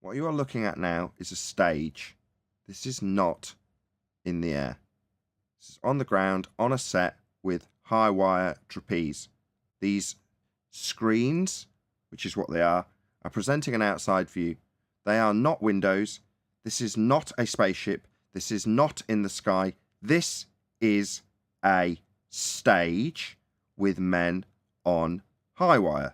What you are looking at now is a stage. This is not in the air. This is on the ground, on a set with high wire trapeze. These screens, which is what they are presenting an outside view. They are not windows. This is not a spaceship. This is not in the sky. This is a stage with men on high wire.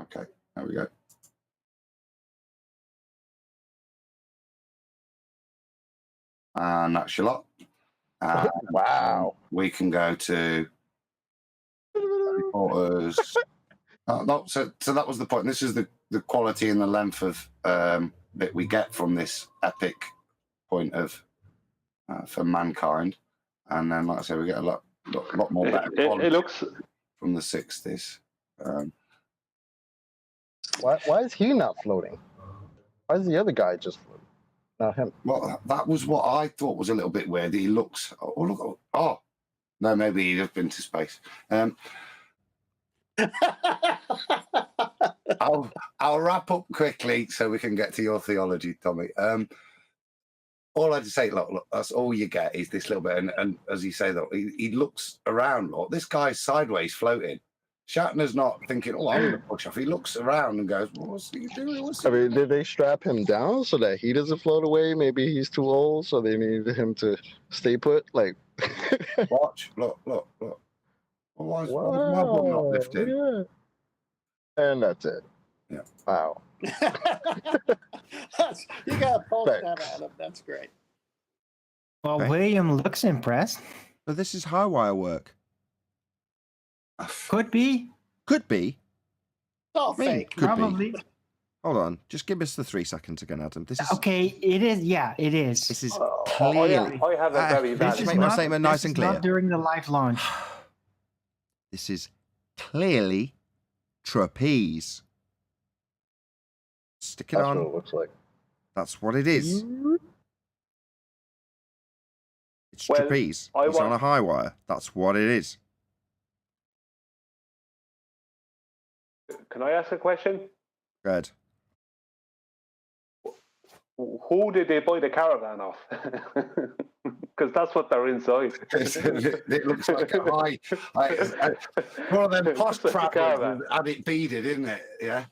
Okay, there we go. And that's your lot. Wow. We can go to reporters. No, so that was the point. This is the quality and the length of that we get from this epic point of for mankind. And then, like I said, we get a lot more better quality It looks from the 60s. Why is he not floating? Why is the other guy just floating? Not him. Well, that was what I thought was a little bit weird. He looks. Oh, look. Oh, no, maybe he'd have been to space. I'll wrap up quickly so we can get to your theology, Tommy. All I'd say, look, that's all you get is this little bit. And as you say, though, he looks around. Look, this guy's sideways floating. Shatner's not thinking, oh, I'm going to push off. He looks around and goes, well, what's he doing? I mean, did they strap him down so that he doesn't float away? Maybe he's too old, so they needed him to stay put. Like, watch, look. Well, why is my bum not lifting? Yeah. And that's it. Yeah. Wow. You got to post that, Adam. That's great. Well, Okay. William looks impressed. But this is high wire work. Could be. Could be. It's all I mean, fake. could Probably. be. Hold on. Just give us the 3 seconds again, Adam. This is Okay, it is. Yeah, it is. This is I clearly. have a very This bad. is make my statement nice and clear. Not during the live launch. This is clearly trapeze. Stick it That's on. what it looks like. That's what it is. It's Well, trapeze. I It's on want- a high wire. That's what it is. Can I ask a question? Good. Who did they buy the caravan off? Because that's what they're inside. It looks like a high. One of them posh It's like a trappers caravan. had it beaded, isn't it? Yeah.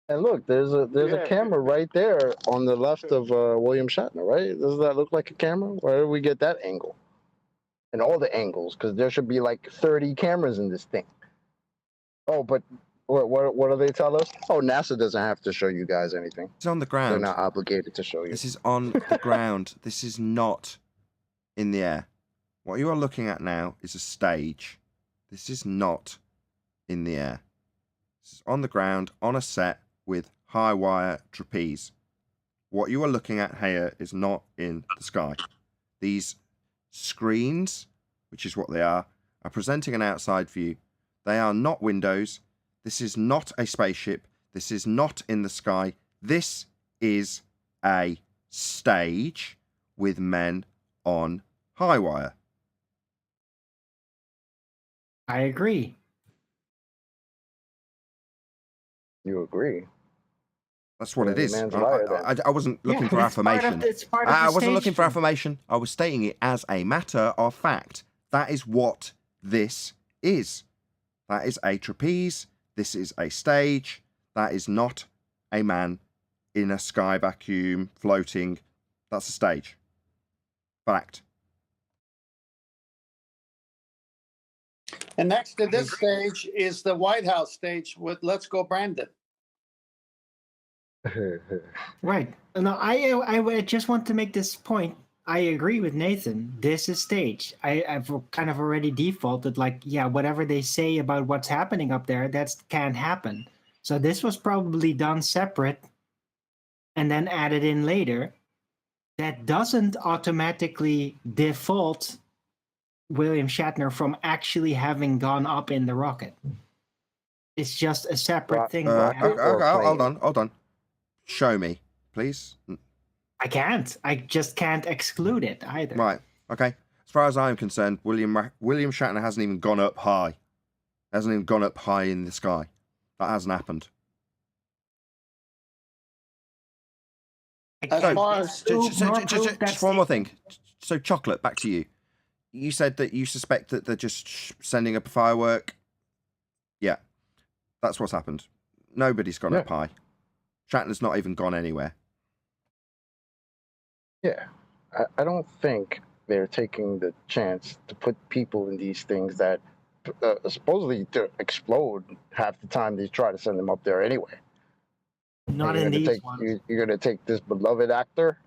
And look, there's a Yeah. camera right there on the left of William Shatner, right? Does that look like a camera? Where did we get that angle? And all the angles, because there should be like 30 cameras in this thing. Oh, but what do they tell us? Oh, NASA doesn't have to show you guys anything. It's on the They're ground. not obligated to show you. This is on the ground. This is not in the air. What you are looking at now is a stage. This is not in the air. This is on the ground, on a set with high wire trapeze. What you are looking at here is not in the sky. These screens, which is what they are presenting an outside view. They are not windows. This is not a spaceship. This is not in the sky. This is a stage with men on high wire. I agree. You agree? That's what it The is. man's a liar, then. I wasn't looking Yeah, for it's part of affirmation. the- it's part of I the wasn't stage looking for show. affirmation. I was stating it as a matter of fact. That is what this is. That is a trapeze. This is a stage. That is not a man in a sky vacuum floating. That's a stage. Fact. And next to this stage is the White House stage with "Let's Go Brandon." Right. No, I just want to make this point. I agree with Nathan. This is staged. I've kind of already defaulted, like, yeah, whatever they say about what's happening up there, that can't happen. So this was probably done separate and then added in later. That doesn't automatically default William Shatner from actually having gone up in the rocket. It's just a separate Right. thing. Rocket where or hold plane? on. Show me, please. I can't. I just can't exclude it either. Right. Okay. As far as I'm concerned, William Shatner hasn't even gone up high. Hasn't even gone up high in the sky. That hasn't happened. As far as Just one more thing. So, Chocolate, back to you. You said that you suspect that they're just sending up a firework. Yeah, that's what's happened. Nobody's gone up high. Shatner's not even gone anywhere. Yeah, I don't think they're taking the chance to put people in these things that supposedly to explode half the time they try to send them up there anyway. Not in these ones. You're gonna take this beloved actor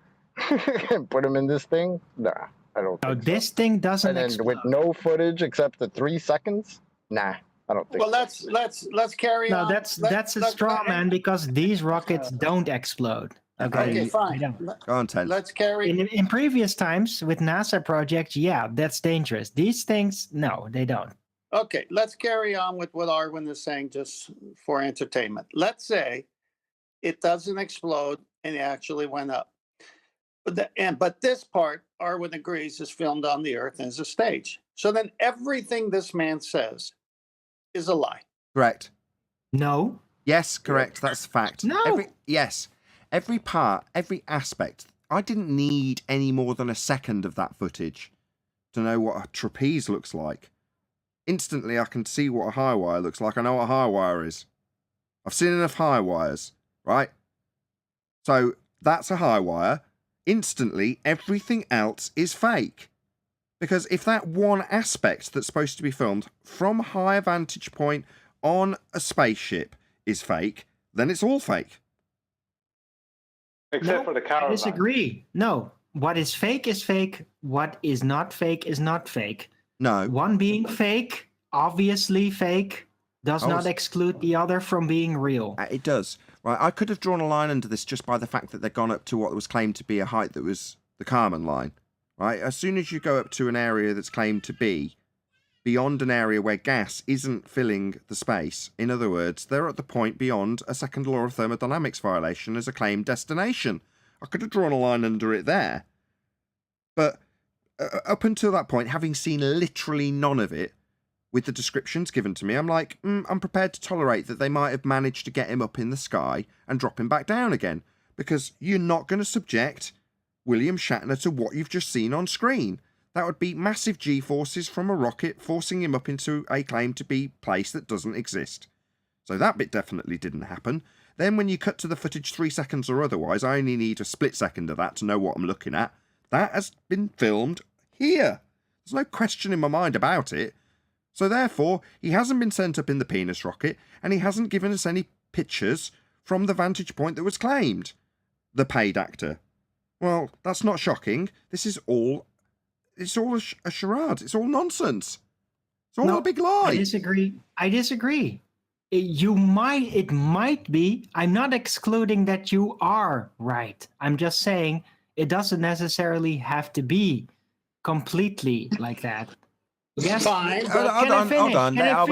and put him in this thing? Nah, I don't. No, think this so. thing doesn't And then explode. with no footage except the 3 seconds? Nah, I don't think. well, so. let's carry No, on. that's a straw man because these rockets don't explode. Okay, They fine. don't. Go on, Ten. Let's carry. In previous times with NASA projects, yeah, that's dangerous. These things, no, they don't. Okay, let's carry on with what Arwin is saying just for entertainment. Let's say it doesn't explode and it actually went up. But this part, Arwin agrees, is filmed on the Earth and is a stage. So then everything this man says is a lie. Correct. No. Yes, correct. That's fact. No. Every part, every aspect. I didn't need any more than a second of that footage to know what a trapeze looks like. Instantly, I can see what a high wire looks like. I know what a high wire is. I've seen enough high wires, right? So that's a high wire. Instantly, everything else is fake. Because if that one aspect that's supposed to be filmed from a high vantage point on a spaceship is fake, then it's all fake. Except for the caravan. I disagree. No. What is fake is fake. What is not fake. No. One being fake, obviously fake, does not exclude the other from being real. It does. Right, I could have drawn a line under this just by the fact that they'd gone up to what was claimed to be a height that was the Kármán line. Right, as soon as you go up to an area that's claimed to be beyond an area where gas isn't filling the space, in other words, they're at the point beyond a second law of thermodynamics violation as a claimed destination. I could have drawn a line under it there. But up until that point, having seen literally none of it, with the descriptions given to me, I'm like, I'm prepared to tolerate that they might have managed to get him up in the sky and drop him back down again, because you're not going to subject William Shatner to what you've just seen on screen. That would be massive G-forces from a rocket forcing him up into a claim to be place that doesn't exist. So that bit definitely didn't happen. Then when you cut to the footage 3 seconds or otherwise, I only need a split second of that to know what I'm looking at. That has been filmed here. There's no question in my mind about it. So therefore, he hasn't been sent up in the penis rocket, and he hasn't given us any pictures from the vantage point that was claimed. The paid actor. Well, that's not shocking. This is all... It's all a charade. It's all nonsense. It's all a big lie. I disagree. It might be. I'm not excluding that you are right. I'm just saying it doesn't necessarily have to be completely like that. Yes. Fine. Hold on. Yeah,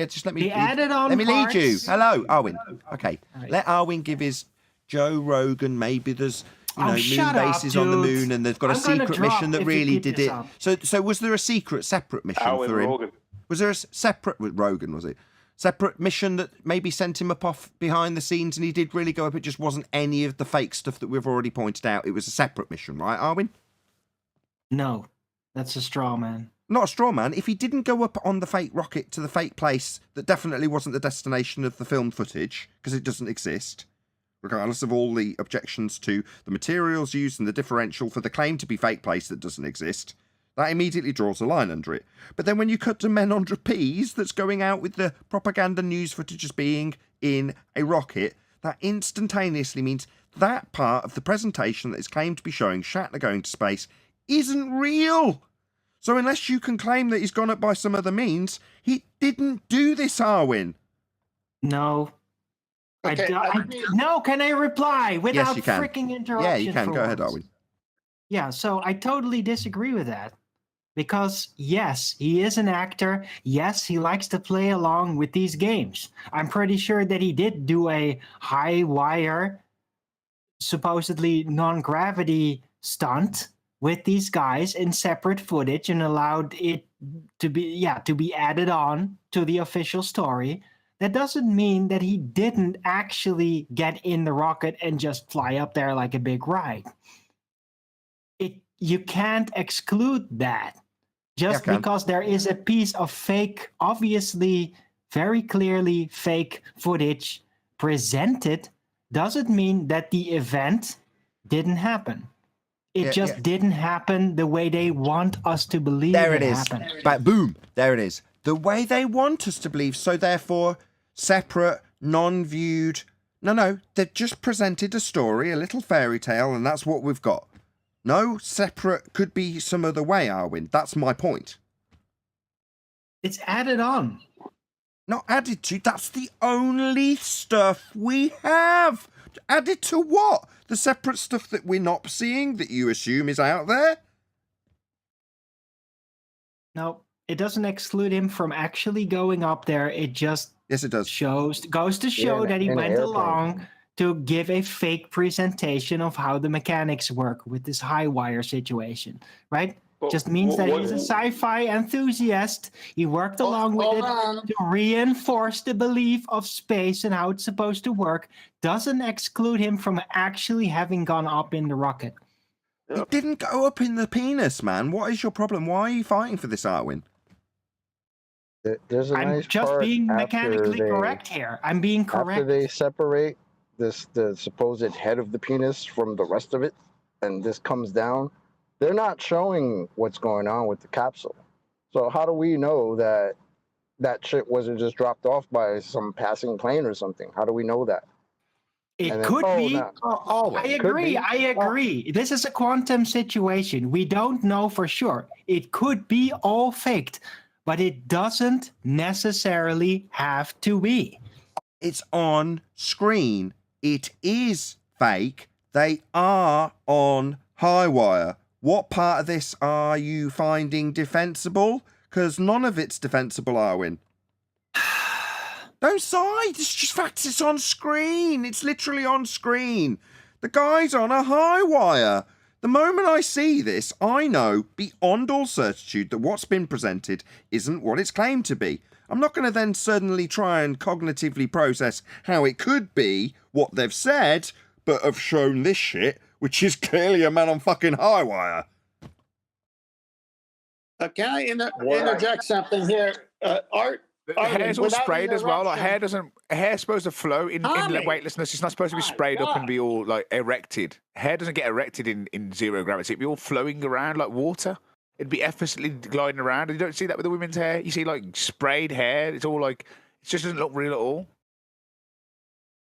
just let me. Let me lead you. Hello, Arwin. Okay. Right. Let Arwin give his Joe Rogan. Maybe there's moon bases on the moon, and they've got a secret mission that really did it. So was there a separate mission for him? Rogan. Was there a separate with Rogan? Was it separate mission that maybe sent him up off behind the scenes, and he did really go up? It just wasn't any of the fake stuff that we've already pointed out. It was a separate mission, right, Arwin? No. That's a straw man. Not a straw man. If he didn't go up on the fake rocket to the fake place that definitely wasn't the destination of the film footage, because it doesn't exist, regardless of all the objections to the materials used and the differential for the claim to be fake place that doesn't exist, that immediately draws a line under it. But then when you cut to men on trapeze that's going out with the propaganda news footage as being in a rocket, that instantaneously means that part of the presentation that is claimed to be showing Shatner going to space isn't real. So unless you can claim that he's gone up by some other means, he didn't do this, Arwin. No. Okay, No, can I reply without you can. freaking interruption? Yeah, you can. for Go ahead, once? Arwin. Yeah, so I totally disagree with that. Because yes, he is an actor. Yes, he likes to play along with these games. I'm pretty sure that he did do a high wire, supposedly non-gravity stunt with these guys in separate footage and allowed it to be added on to the official story. That doesn't mean that he didn't actually get in the rocket and just fly up there like a big ride. You can't exclude that. Just because there is a piece of fake, obviously, very clearly fake footage presented, doesn't mean that the event didn't happen. It just didn't happen the way they want us to believe it happened. But boom, there it is. The way they want us to believe, so therefore, separate, non-viewed. No, they've just presented a story, a little fairy tale, and that's what we've got. No, separate could be some other way, Arwin. That's my point. It's added on. Not added to. That's the only stuff we have. Added to what? The separate stuff that we're not seeing that you assume is out there? No, it doesn't exclude him from actually going up there. It just yes, it does. Goes to show that he went along to give a fake presentation of how the mechanics work with this high wire situation, right? Just means that he's a sci-fi enthusiast. He worked along with it to reinforce the belief of space and how it's supposed to work. Doesn't exclude him from actually having gone up in the rocket. It didn't go up in the penis, man. What is your problem? Why are you fighting for this, Arwin? There's a I'm nice just part being mechanically after correct here. I'm being correct. After they separate the supposed head of the penis from the rest of it, and this comes down, they're not showing what's going on with the capsule. So how do we know that that shit wasn't just dropped off by some passing plane or something? How do we know that? It could be. No. I agree. This is a quantum situation. We don't know for sure. It could be all faked, but it doesn't necessarily have to be. It's on screen. It is fake. They are on high wire. What part of this are you finding defensible? Because none of it's defensible, Arwin. Don't sigh. It's just facts. It's on screen. It's literally on screen. The guy's on a high wire. The moment I see this, I know beyond all certitude that what's been presented isn't what it's claimed to be. I'm not going to then suddenly try and cognitively process how it could be what they've said, but have shown this shit, which is clearly a man on fucking high wire. Can I interject something here? Art? The hair's all sprayed as well. Like hair's supposed to flow in weightlessness. It's not supposed to be sprayed up and be all like erected. Hair doesn't get erected in zero gravity. It'd be all flowing around like water. It'd be effortlessly gliding around. You don't see that with the women's hair. You see like sprayed hair. It's all like it just doesn't look real at all.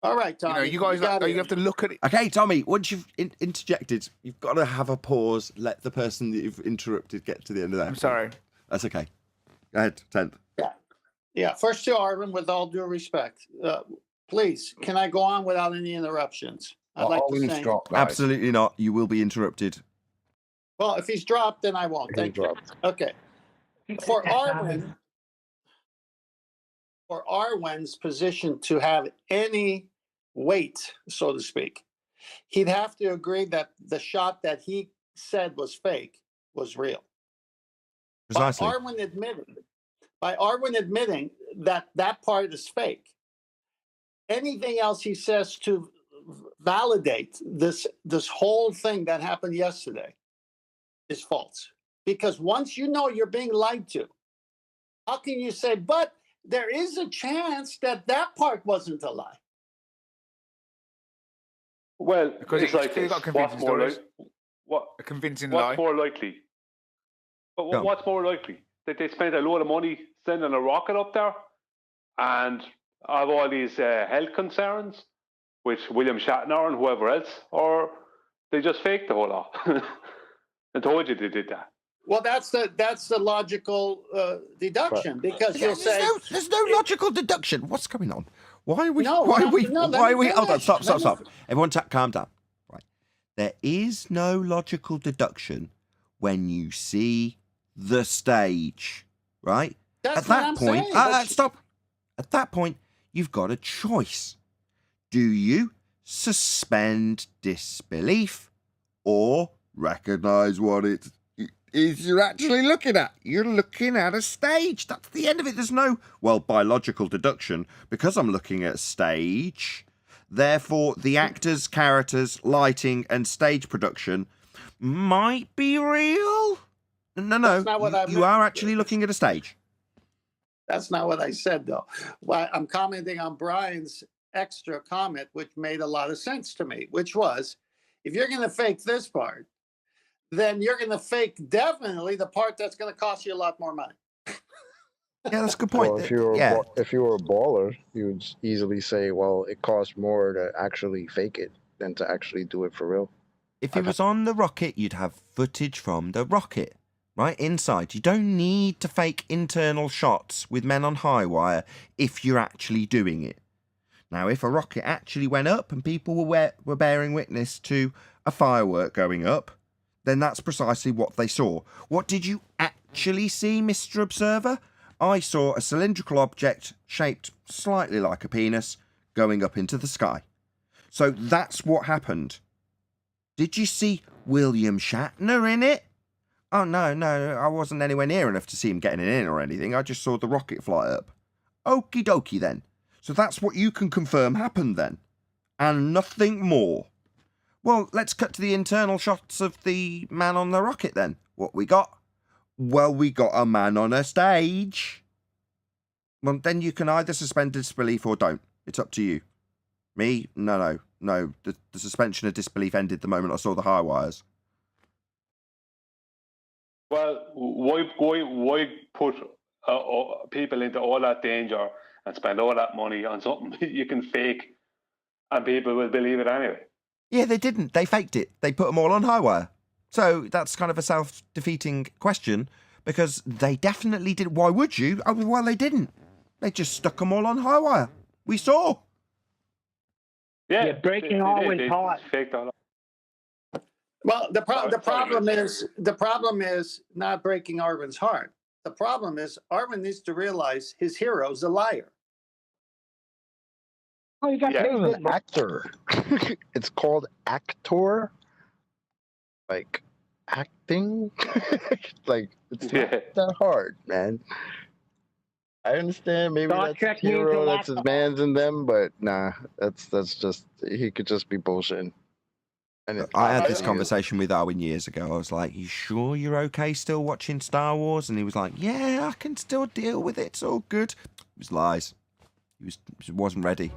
All right, Tommy. You guys you have to look at it. Okay, Tommy, once you've interjected, you've got to have a pause. Let the person that you've interrupted get to the end of that. I'm sorry. That's okay. Go ahead, 10th. Yeah, first to Arvin, with all due respect. Please, can I go on without any interruptions? I'd like to say. Absolutely not. You will be interrupted. Well, if he's dropped, then I won't. Thank you. Okay. For Arwen's position to have any weight, so to speak, he'd have to agree that the shot that he said was fake was real. Precisely. By Arwen admitting that that part is fake, anything else he says to validate this whole thing that happened yesterday is false. Because once you know you're being lied to, how can you say, but there is a chance that that part wasn't a lie? Well, because it's like got convincing stories. A convincing lie. What's more likely? What's more likely? That they spent a load of money sending a rocket up there and have all these health concerns with William Shatner and whoever else, or they just faked the whole lot and told you they did that. Well, that's the logical deduction, because you'll say there's no logical deduction. What's going on? Why are we? No, why are we? no, why are we? Hold on, finish. stop. Everyone, calm down. Right, there is no logical deduction when you see the stage, right? That's At what that I'm point, saying. But stop. At that point, you've got a choice. Do you suspend disbelief or recognize what it is you're actually looking at? You're looking at a stage. That's the end of it. There's no, well, biological deduction. Because I'm looking at a stage, therefore the actors, characters, lighting, and stage production might be real. No, That's not what I you meant. are actually looking at a stage. that's not what I said, though. Well, I'm commenting on Brian's extra comment, which made a lot of sense to me, which was, if you're going to fake this part, then you're going to fake definitely the part that's going to cost you a lot more money. Yeah, that's a good point. Well, if you were Yeah. if you were a baller, you would easily say, well, it costs more to actually fake it than to actually do it for real. If it was on the rocket, you'd have footage from the rocket, right? Inside. You don't need to fake internal shots with men on high wire if you're actually doing it. Now, if a rocket actually went up and people were bearing witness to a firework going up, then that's precisely what they saw. What did you actually see, Mr. Observer? I saw a cylindrical object shaped slightly like a penis going up into the sky. So that's what happened. Did you see William Shatner in it? Oh, no, I wasn't anywhere near enough to see him getting in or anything. I just saw the rocket fly up. Okie dokie then. So that's what you can confirm happened then. And nothing more. Well, let's cut to the internal shots of the man on the rocket then. What we got? Well, we got a man on a stage. Well, then you can either suspend disbelief or don't. It's up to you. Me? No. The suspension of disbelief ended the moment I saw the high wires. Well, why put people into all that danger and spend all that money on something you can fake and people will believe it anyway? Yeah, they didn't. They faked it. They put them all on high wire. So that's kind of a self-defeating question because they definitely did. Why would you? Oh, well, they didn't. They just stuck them all on high wire. We saw. Yeah, breaking Arwen's heart. Faked all that. Well, the problem is not breaking Arwen's heart. The problem is Arwen needs to realize his hero's a liar. Oh, you got Yeah. He's an actor. It's called actor. Like acting. Like it's not that hard, man. I understand maybe Star that's Trek his hero, means a that's his lot. man's in them, but nah, that's just he could just be bullshitting. And I had this conversation with Arwen years ago. I was like, you sure you're okay still watching Star Wars? And he was like, yeah, I can still deal with it. It's all good. It was lies. He wasn't ready.